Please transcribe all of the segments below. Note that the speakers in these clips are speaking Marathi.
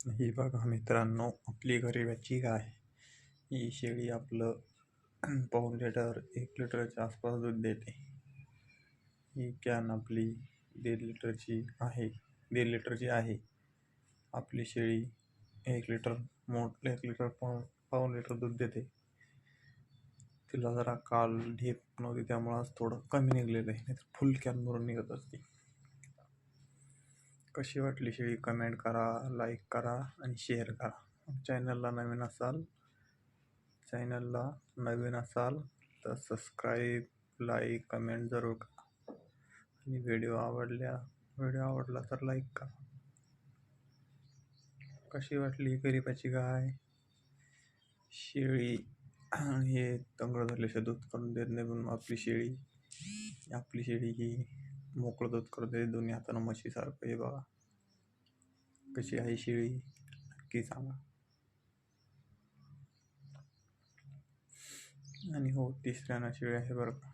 ही बघा मित्रांनो, आपली गरिबाची गाय. ही शेळी आपलं पाऊण लिटर 1 लिटरच्या आसपास दूध देते. ही कॅन आपली 1.5 लिटरची आहे. आपली शेळी 1 लिटर 1 लिटर पाऊण लिटर दूध देते. तिला जरा काल ढेप नव्हती, त्यामुळे आज थोडं कमी निघलेलं आहे, नाही फुल कॅन भरून निघत असते. कशी वाटली शेळी कमेंट करा, लाईक करा आणि शेअर करा. चॅनलला नवीन असाल तर सबस्क्राईब, लाईक, कमेंट जरूर करा. आणि व्हिडिओ आवडला तर लाईक करा. कशी वाटली गरीबाची गाय शेळी? हे तंगड झाल्याशिवाय दूध करून देत नाही, पण आपली शेळी ही मोकळं दूध करते दोन्ही हातानं म्हशीसारखं. हे बघा कशी आहे शेळी, नक्की सांगा. आणि हो, तिसऱ्यानं शेळी आहे बरं का.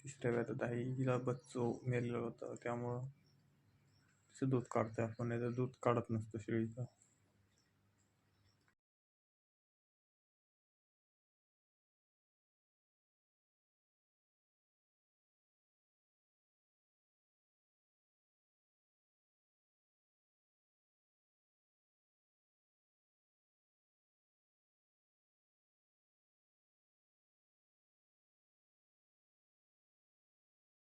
तिसऱ्या व्यातात आहे. हिला बच्चो मेलेलं होतं, त्यामुळं तिचं दूध काढतोय आपण, नाही तर दूध काढत नसतं शेळीचं.